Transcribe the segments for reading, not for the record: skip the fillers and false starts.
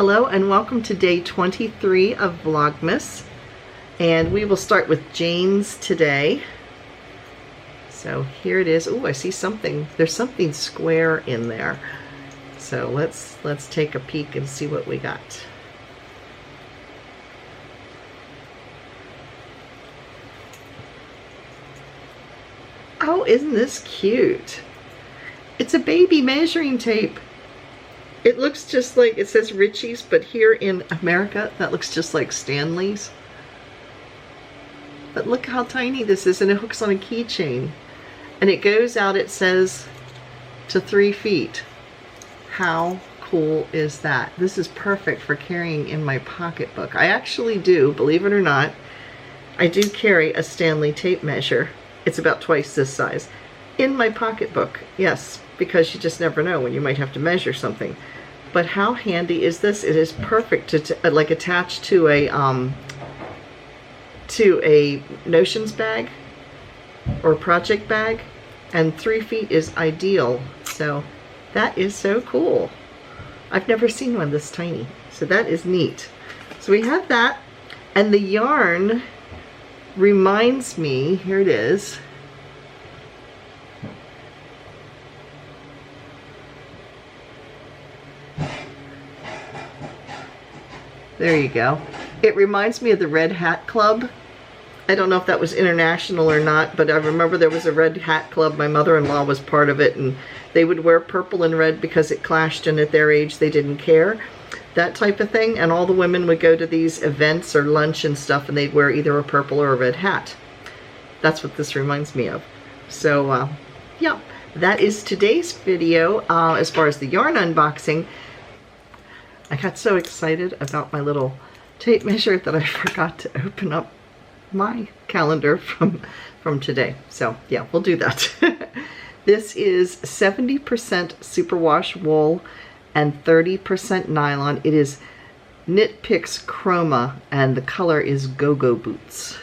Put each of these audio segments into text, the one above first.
Hello and welcome to day 23 of Vlogmas, and we will start with Jane's today. So here it is. Oh, I see something. There's something square in there. So let's take a peek and see what we got. Oh, isn't this cute? It's a baby measuring tape. It looks just like, it says Richie's, but here in America, that looks just like Stanley's. But look how tiny this is, and it hooks on a keychain. And it goes out, it says, to 3 feet. How cool is that? This is perfect for carrying in my pocketbook. I actually do, believe it or not, I do carry a Stanley tape measure. It's about twice this size. In my pocketbook, yes, because you just never know when you might have to measure something. But how handy is this? It is perfect to like attach to a notions bag or project bag, and 3 feet is ideal. So that is so cool. I've never seen one this tiny, so that is neat. So we have that, and the yarn reminds me, here it is. There you go. It reminds me of the Red Hat Club. I don't know if that was international or not, but I remember there was a Red Hat Club. My mother-in-law was part of it, and they would wear purple and red because it clashed, and at their age they didn't care. That type of thing. And all the women would go to these events or lunch and stuff, and they'd wear either a purple or a red hat. That's what this reminds me of. So yeah, that is today's video. As far as the yarn unboxing, I got so excited about my little tape measure that I forgot to open up my calendar from today. So yeah, we'll do that. This is 70% superwash wool and 30% nylon. It is Knit Picks Chroma, and the color is Go-Go Boots.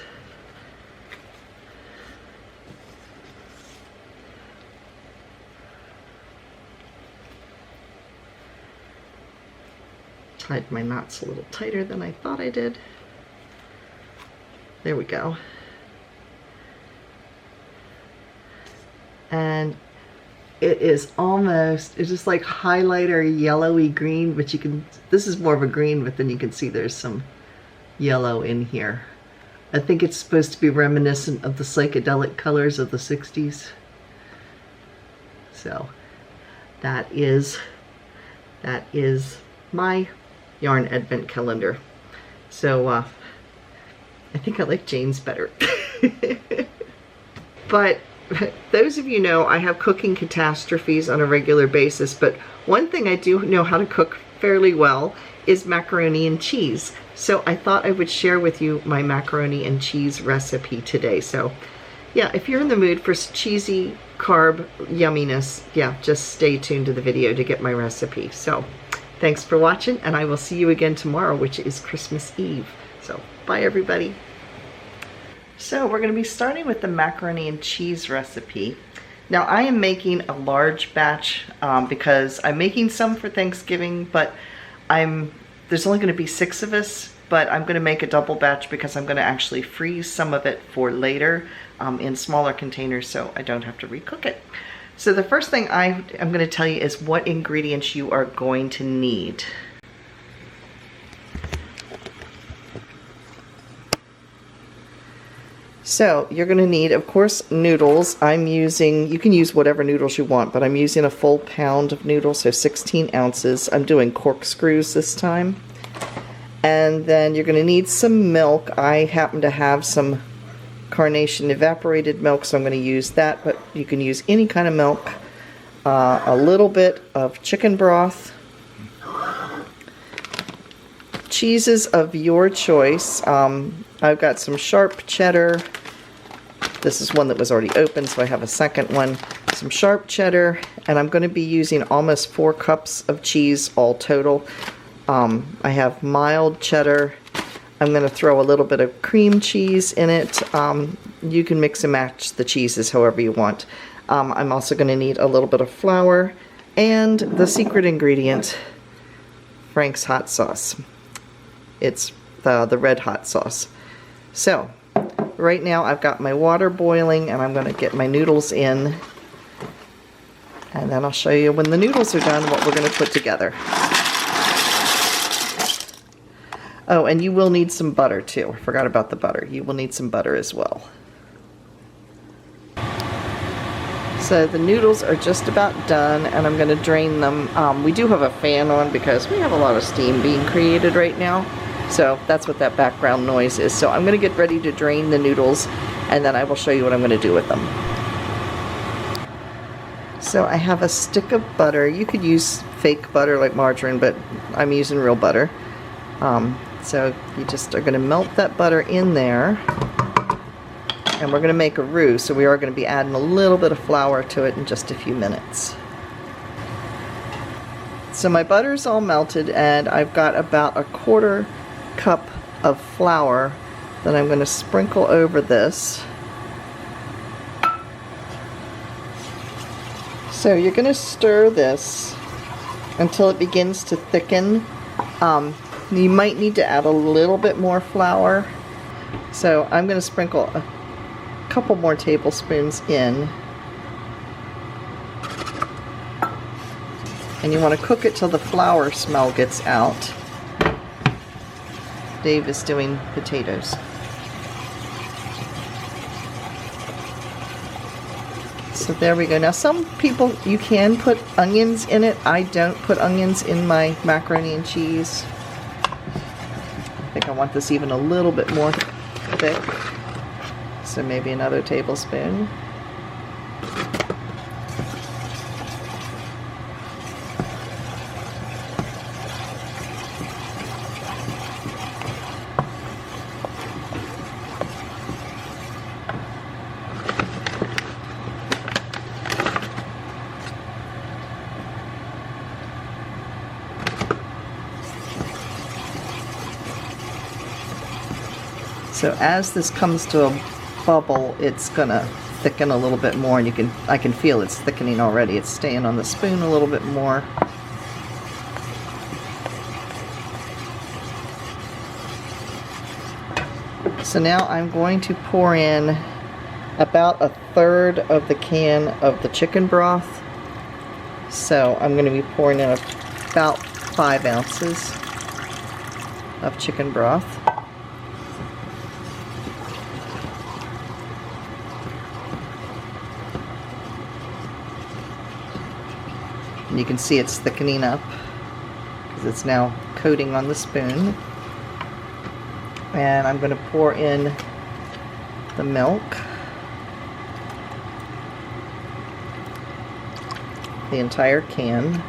Tied my knots a little tighter than I thought I did. There we go. And it is almost, it's just like highlighter yellowy green, but you can, this is more of a green, but then you can see there's some yellow in here. I think it's supposed to be reminiscent of the psychedelic colors of the 60s. So that is my yarn advent calendar. So I think I like Jane's better. But those of you know I have cooking catastrophes on a regular basis, but one thing I do know how to cook fairly well is macaroni and cheese. So I thought I would share with you my macaroni and cheese recipe today. So yeah, if you're in the mood for cheesy carb yumminess, yeah, just stay tuned to the video to get my recipe. So thanks for watching, and I will see you again tomorrow, which is Christmas Eve. So bye everybody. So we're going to be starting with the macaroni and cheese recipe. Now I am making a large batch because I'm making some for Thanksgiving, but there's only going to be 6 of us, but I'm going to make a double batch because I'm going to actually freeze some of it for later in smaller containers so I don't have to recook it. So the first thing I'm going to tell you is what ingredients you are going to need. So you're going to need, of course, noodles. I'm using, you can use whatever noodles you want, but I'm using a full pound of noodles, so 16 ounces. I'm doing corkscrews this time. And then you're going to need some milk. I happen to have some Carnation evaporated milk, so I'm going to use that, but you can use any kind of milk. A little bit of chicken broth. Cheeses of your choice. I've got some sharp cheddar. This is one that was already open, so I have a second one. Some sharp cheddar, and I'm going to be using almost 4 cups of cheese all total. I have mild cheddar. I'm going to throw a little bit of cream cheese in it. You can mix and match the cheeses however you want. I'm also going to need a little bit of flour and the secret ingredient, Frank's hot sauce. It's the red hot sauce. So right now I've got my water boiling and I'm going to get my noodles in, and then I'll show you when the noodles are done what we're going to put together. Oh, and you will need some butter too. I forgot about the butter. You will need some butter as well. So the noodles are just about done, and I'm going to drain them. We do have a fan on because we have a lot of steam being created right now. So that's what that background noise is. So I'm going to get ready to drain the noodles, and then I will show you what I'm going to do with them. So I have a stick of butter. You could use fake butter like margarine, but I'm using real butter. So you just are going to melt that butter in there. And we're going to make a roux, so we are going to be adding a little bit of flour to it in just a few minutes. So my butter's all melted, and I've got about a 1/4 cup of flour that I'm going to sprinkle over this. So you're going to stir this until it begins to thicken. You might need to add a little bit more flour. So I'm going to sprinkle a couple more tablespoons in, and you want to cook it till the flour smell gets out. Dave is doing potatoes. So there we go. Now some people, you can put onions in it. I don't put onions in my macaroni and cheese. I think I want this even a little bit more thick. So maybe another tablespoon. So as this comes to a bubble, it's gonna thicken a little bit more, and I can feel it's thickening already. It's staying on the spoon a little bit more. So now I'm going to pour in about 1/3 of the can of the chicken broth. So I'm going to be pouring in about 5 ounces of chicken broth. And you can see it's thickening up because it's now coating on the spoon. And I'm going to pour in the milk, the entire can.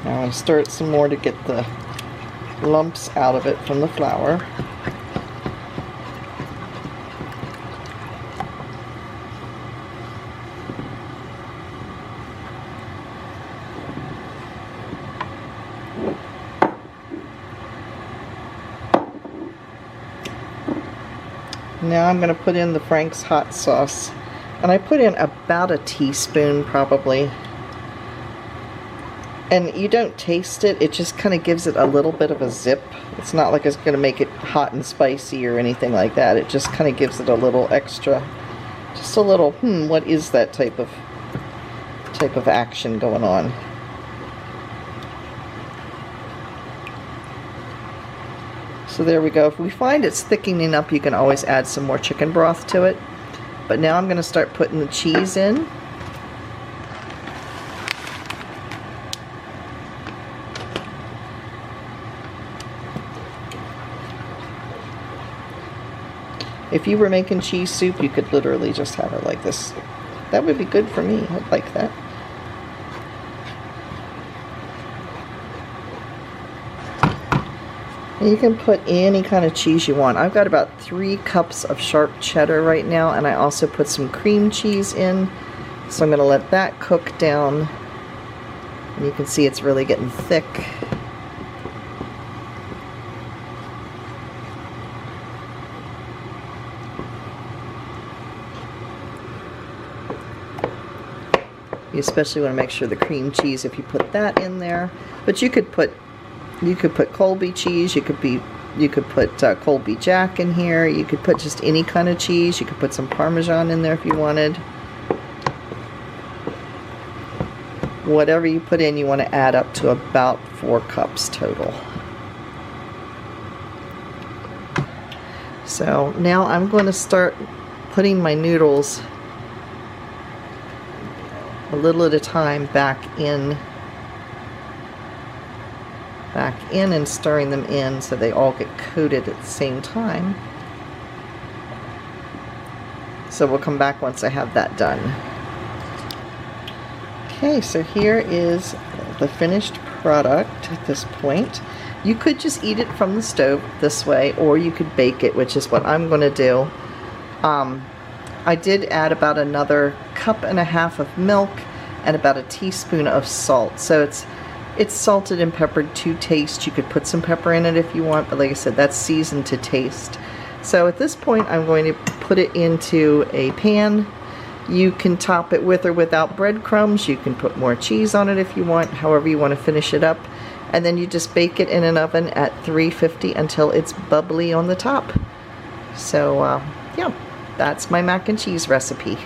Now I'm going to stir it some more to get the lumps out of it from the flour. Now I'm going to put in the Frank's hot sauce, and I put in about a teaspoon probably, and you don't taste it, it just kind of gives it a little bit of a zip. It's not like it's going to make it hot and spicy or anything like that. It just kind of gives it a little extra, just a little, what is that type of action going on. So there we go. If we find it's thickening up, you can always add some more chicken broth to it. But now I'm going to start putting the cheese in. If you were making cheese soup, you could literally just have it like this. That would be good for me. I'd like that. You can put any kind of cheese you want. I've got about 3 cups of sharp cheddar right now, and I also put some cream cheese in. So I'm going to let that cook down. And you can see it's really getting thick. You especially want to make sure the cream cheese, if you put that in there. But you could put Colby cheese. You could put Colby Jack in here. You could put just any kind of cheese. You could put some Parmesan in there if you wanted. Whatever you put in, you want to add up to about 4 cups total. So now I'm going to start putting my noodles a little at a time back in and stirring them in so they all get coated at the same time. So we'll come back once I have that done. Okay, so here is the finished product at this point. You could just eat it from the stove this way, or you could bake it, which is what I'm going to do. I did add about another 1.5 cups of milk and about a teaspoon of salt. So it's salted and peppered to taste. You could put some pepper in it if you want, but like I said, that's seasoned to taste. So at this point, I'm going to put it into a pan. You can top it with or without breadcrumbs. You can put more cheese on it if you want, however you want to finish it up. And then you just bake it in an oven at 350 until it's bubbly on the top. So yeah, that's my mac and cheese recipe.